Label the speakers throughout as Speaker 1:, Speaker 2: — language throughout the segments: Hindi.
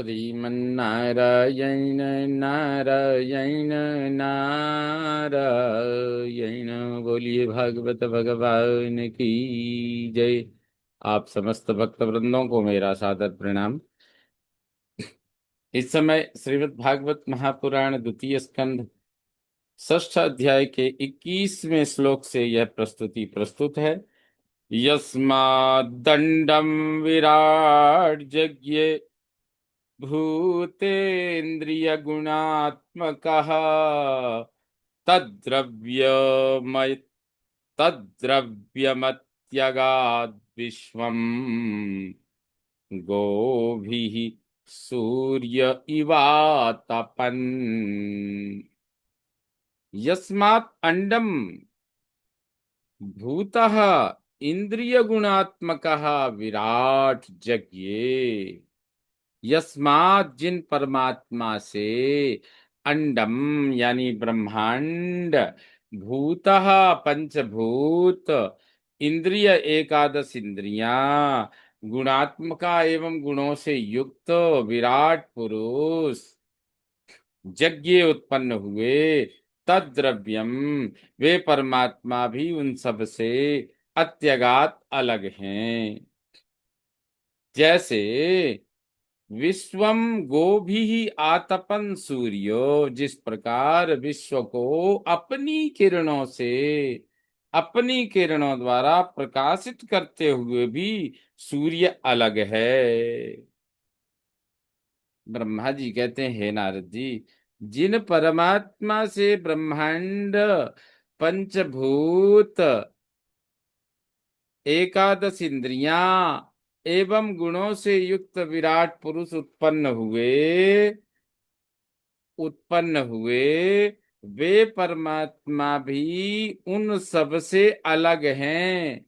Speaker 1: श्रीमन्नारायण नारायण नारायण। बोलिए भागवत भगवान की जय। आप समस्त भक्त वृंदों को मेरा सादर प्रणाम। इस समय श्रीमद् भागवत महापुराण द्वितीय स्कंध षष्ठ अध्याय के 21वें श्लोक से यह प्रस्तुति प्रस्तुत है। यस्माद्दण्डं विराट यज्ञे भूतेन्द्रियगुणात्मकः तद्द्रव्यमय तद्द्रव्यमत्यगाद् विश्वम् गोभिः सूर्य इवातपन्। यस्मात् अंडम भूतः इंद्रियगुणात्मकः विराट जज्ञे। यस्मात् जिन परमात्मा से अंडम यानी ब्रह्मांड, भूतः पंचभूत, इंद्रिय एकादश इंद्रियां, गुणात्मका एवं गुणों से युक्त विराट पुरुष यज्ञ उत्पन्न हुए, तद्द्रव्यम वे परमात्मा भी उन सब से अत्यगात अलग हैं। जैसे विश्वम गोभी आतपन सूर्यो, जिस प्रकार विश्व को अपनी किरणों द्वारा प्रकाशित करते हुए भी सूर्य अलग है। ब्रह्मा जी कहते हैं, हे नारद जी, जिन परमात्मा से ब्रह्मांड, पंचभूत, एकादश इंद्रियां एवं गुणों से युक्त विराट पुरुष उत्पन्न हुए, वे परमात्मा भी उन सब से अलग हैं।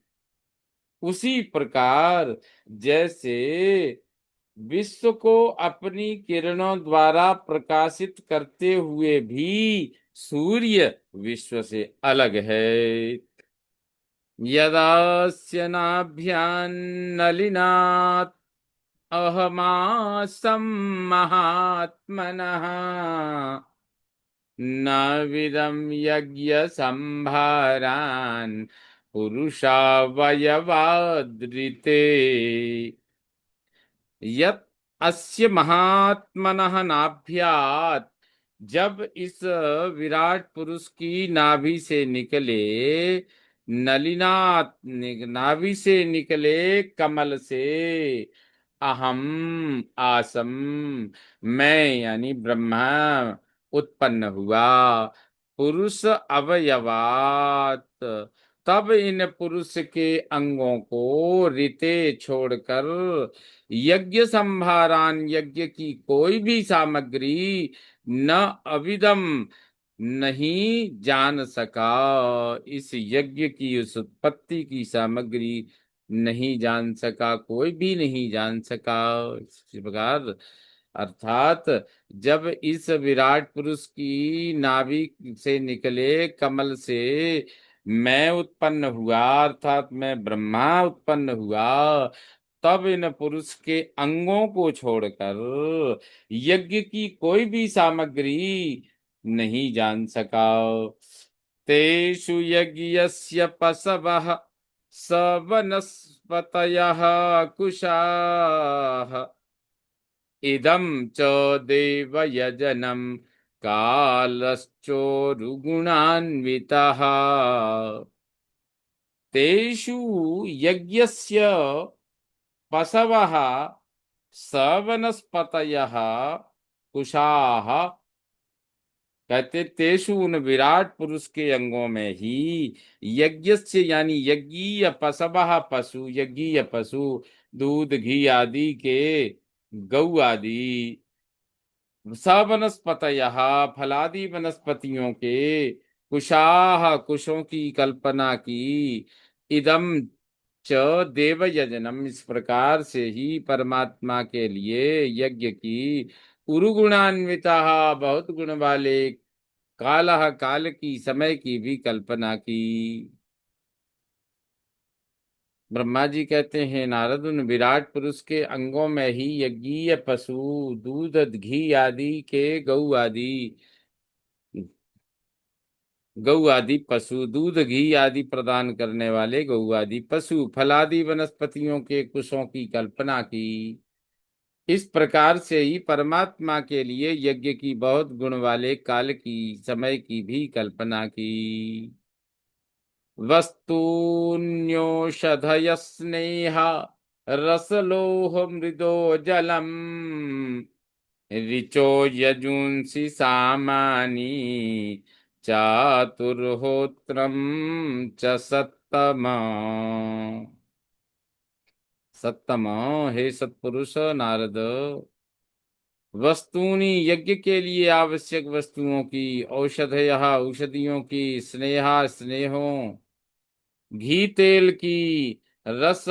Speaker 1: उसी प्रकार जैसे विश्व को अपनी किरणों द्वारा प्रकाशित करते हुए भी सूर्य विश्व से अलग है। यदास्य नाभ्यान्नलिनात् अहमासं महात्मनः न विदं यज्ञ संभारान् पुरुषावयवादृते। यत अस्य महात्मनः नाभ्यात्, जब इस विराट पुरुष की नाभि से निकले, नलिनात् नाभि से निकले कमल से, अहम आसम मैं यानी ब्रह्मा उत्पन्न हुआ, पुरुष अवयवात तब इन पुरुष के अंगों को रीते छोड़कर यज्ञ संभारान यज्ञ की कोई भी सामग्री न अविदम नहीं जान सका। इस यज्ञ की उस उत्पत्ति की सामग्री नहीं जान सका, कोई भी नहीं जान सका। इस प्रकार अर्थात जब इस विराट पुरुष की नाभि से निकले कमल से मैं उत्पन्न हुआ, अर्थात मैं ब्रह्मा उत्पन्न हुआ, तब इन पुरुष के अंगों को छोड़कर यज्ञ की कोई भी सामग्री नहीं जान सका। तेषु यज्ञस्य पशवः सवनस्पतयः कुशाः इदं च देवयजनं कालश्चोरुगुणान्वितः। तेषु यज्ञस्य पशवः सवनस्पतयः कुशाः, कहते तेषु उन विराट पुरुष के अंगों में ही, यज्ञस्य यानी यज्ञीय पशवः पशु, यज्ञीय पशु दूध घी आदि के, गौ आदि, सवनस्पतयः फलादि वनस्पतियों के, कुशाह कुशों की कल्पना की, इदम च देव यजनम इस प्रकार से ही परमात्मा के लिए यज्ञ की, उरुगुणान्विता बहुत गुण वाले, कालह काल की समय की भी कल्पना की। ब्रह्मा जी कहते हैं नारद, उन विराट पुरुष के अंगों में ही यज्ञीय पशु, दूध घी आदि के गौ आदि पशु, दूध घी आदि प्रदान करने वाले गौ आदि पशु, फलादि वनस्पतियों के कुशों की कल्पना की। इस प्रकार से ही परमात्मा के लिए यज्ञ की बहुत गुण वाले काल की, समय की भी कल्पना की। वस्तून्योषधय स्नेह रसलोह मृदो जलम, ऋचो यजुंसि सामानि, चातुर्होत्रम च सत्तम। सत्तम, हे सत्पुरुष नारद, वस्तूनि यज्ञ के लिए आवश्यक वस्तुओं की, औषधय औषधियों की, स्नेहा स्नेहों, घी तेल की, रस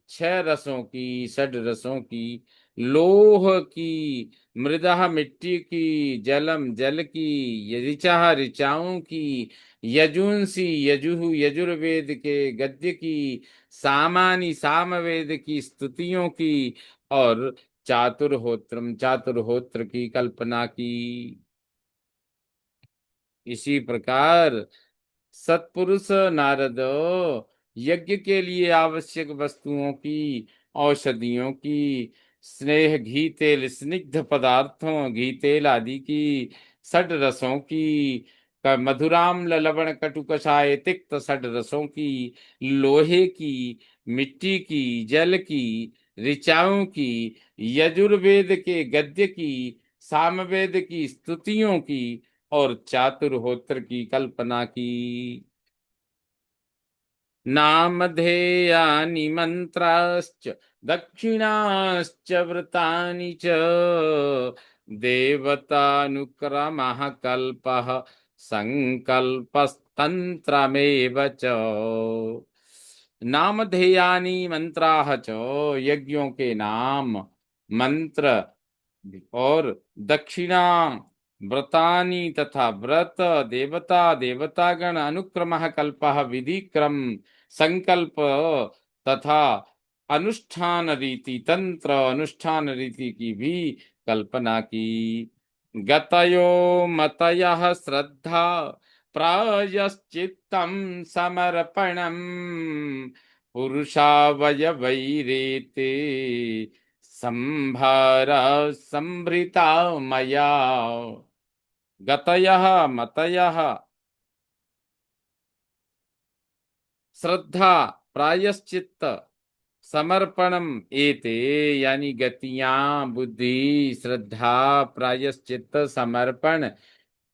Speaker 1: छह रसों की, षड रसों की, लोह की, मृदा मिट्टी की, जलम जल की, ऋचा ऋचाओं की, यजुंसी यजुः यजुर्वेद के गद्य की, सामानी सामवेद की स्तुतियों की, और चातुर्होत्रम चातुर्होत्र की कल्पना की। इसी प्रकार सत्पुरुष नारद, यज्ञ के लिए आवश्यक वस्तुओं की, औषधियों की, स्नेह घी तेल स्निग्ध पदार्थों घी तेल आदि की, षड रसों की, मधुराम्ल लवण कटु कषाय तिक्त षड रसों की, लोहे की, मिट्टी की, जल की, ऋचाओं की, यजुर्वेद के गद्य की, सामवेद की स्तुतियों की, और चातुर्होत्र की कल्पना की। नामधेयानि मंत्राश्च दक्षिणाश्च व्रतानि च, देवतानुक्रमः कल्पः संकल्पस्तंत्रमेव च। नामधेयानि मंत्राः च, यज्ञों के नाम, मंत्र और दक्षिणा, व्रतानि तथा व्रत, देवता देवतागण, अनुक्रमः कल्पः विधि क्रम, संकल्प तथा अनुष्ठान रीति, तंत्र अनुष्ठान रीति की भी कल्पना की। गतयो मतयः श्रद्धा प्रायश्चित्तं समर्पणम्, पुरुषावयवैरेते संभारा संभृता मया। गतयः मतयः श्रद्धा प्रायश्चित्त समर्पणम एते, यानी गतियां, बुद्धि, श्रद्धा, प्रायश्चित्त, समर्पण,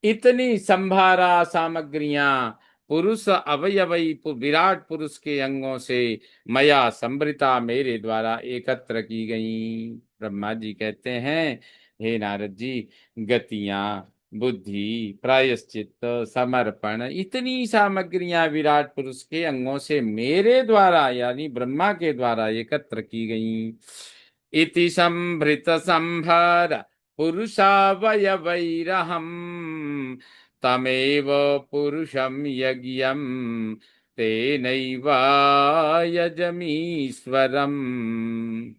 Speaker 1: इतनी संभारा सामग्रियां पुरुष अवयवई विराट पुरुष के अंगों से मया संभृता, मेरे द्वारा एकत्र की गई। ब्रह्मा जी कहते हैं, हे नारद जी, गतियां, बुद्धि, प्रायश्चित्त, समर्पण, इतनी सामग्रियां विराट पुरुष के अंगों से मेरे द्वारा यानी ब्रह्मा के द्वारा एकत्र की गई। इति संभृत संभार पुरुषावयवैरहम्, तमेव पुरुषं यज्ञं तेनैवायजमीश्वरम्।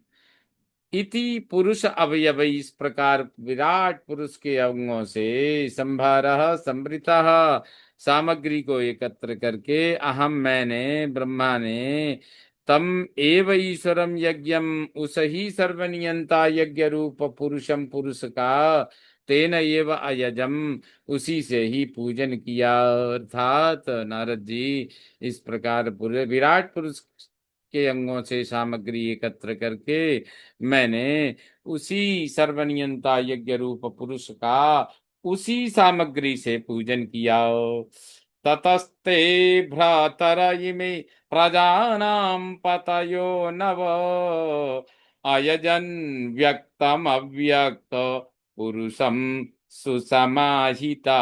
Speaker 1: इति पुरुष अवयव, इस प्रकार विराट पुरुष के अंगों से संभारः संवृतः, सामग्री को एकत्र करके, अहम मैंने, ब्रह्मा ने, तम एव ईश्वरम यज्ञम, उस ही सर्वनियंता यज्ञ रूप पुरुषम पुरुष का, तेन एव अयजम, उसी से ही पूजन किया। अर्थात नारद जी, इस प्रकार पूरे विराट पुरुष के अंगों से सामग्री एकत्र करके मैंने उसी सर्वनियंता यज्ञ रूप पुरुष का उसी सामग्री से पूजन किया। ततस्ते भ्रातर इमे प्रजानां पतयो नव, अयजन व्यक्तम अव्यक्त पुरुषम सुसमाहिता।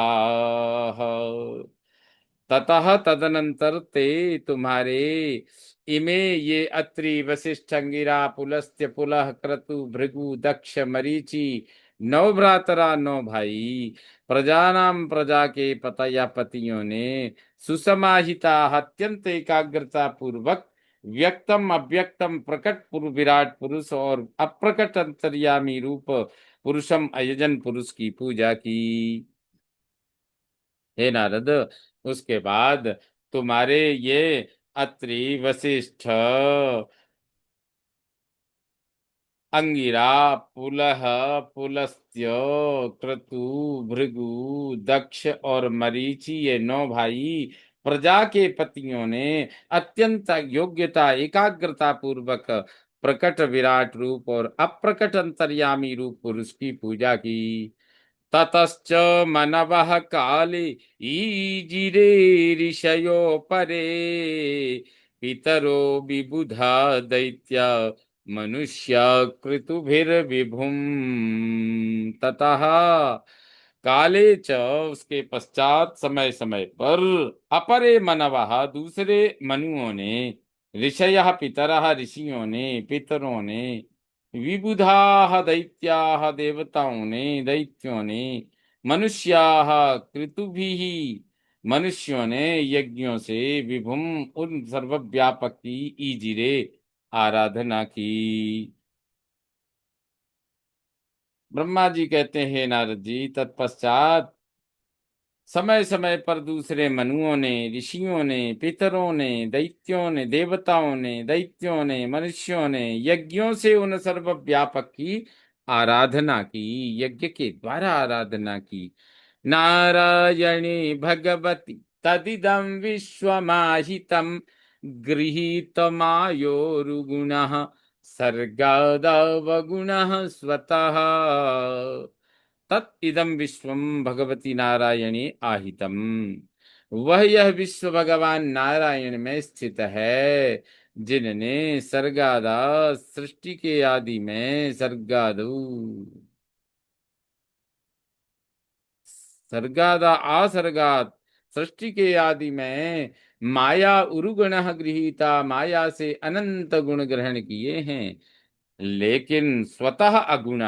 Speaker 1: ततः तदनंतर ते, तुम्हारे, इमे ये अत्रि वशिष्ठ अंगिरा पुलस्त्य पुलह क्रतु भृगु दक्ष मरीचि, नौ भ्रातरा नौ भाई, प्रजानाम प्रजा के पतया पतियों ने, सुसमाहिता अत्यंत एकाग्रता पूर्वक व्यक्तम अव्यक्तम प्रकट विराट पुरुष और अप्रकट अंतर्यामी रूप पुरुषम अयजन पुरुष की पूजा की। हे नारद, उसके बाद तुम्हारे ये अत्रि, वशिष्ठ, अंगिरा, पुलह, पुलस्त्य, क्रतु, भृगु, दक्ष और मरीचि, ये 9 भाई प्रजा के पतियों ने अत्यंत योग्यता एकाग्रता पूर्वक प्रकट विराट रूप और अप्रकट अंतर्यामी रूप पुरुष की पूजा की। ततश्च मनवः काले ईजिरे ऋषयो परे, पितरो विबुधा दैत्या मनुष्य क्रतुभिर्विभुम। ततः काले च, उसके पश्चात समय समय पर, अपरे मनवः दूसरे मनुओं ने, ऋषयः पितरः ऋषियों ने, पितरों ने, विबुधाः दैत्याः देवताओं ने, दैत्यों ने, मनुष्याः क्रतुभिः मनुष्यों ने यज्ञों से, विभुम उन सर्वव्यापक की, ईजिरे आराधना की। ब्रह्मा जी कहते हैं नारद जी, तत्पश्चात समय समय पर दूसरे मनुओं ने, ऋषियों ने, पितरों ने, दैत्यों ने, देवताओं ने, दैत्यों ने, मनुष्यों ने यज्ञों से उन सर्वव्यापक की आराधना की, यज्ञ के द्वारा आराधना की। नारायणी भगवती तदिदं विश्वमाहितं, गृहीतमायोरुगुणः सर्गादवगुणः स्वतः। तत् इदम विश्वम भगवती नारायणी आहितम, वह यह विश्व भगवान नारायण में स्थित है, जिनने सर्गादा, सृष्टि के आदि में, सर्गादु, सर्गादा आसर्गात, सृष्टि के आदि में माया उरुगण गृहीता, माया से अनंत गुण ग्रहण किए हैं, लेकिन स्वतः अगुण,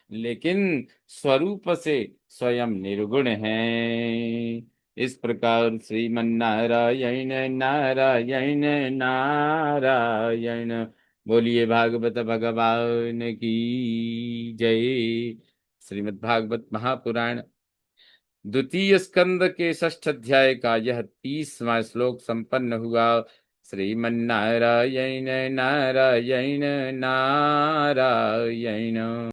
Speaker 1: लेकिन स्वरूप से स्वयं निर्गुण है। इस प्रकार श्रीमन्नारायण नारायण नारायण। बोलिए भागवत भगवान की जय। श्रीमद् भागवत महापुराण द्वितीय स्कंद के 6ठ अध्याय का यह 30वां श्लोक संपन्न हुआ। श्रीमन्नारायण नारायण नारायण।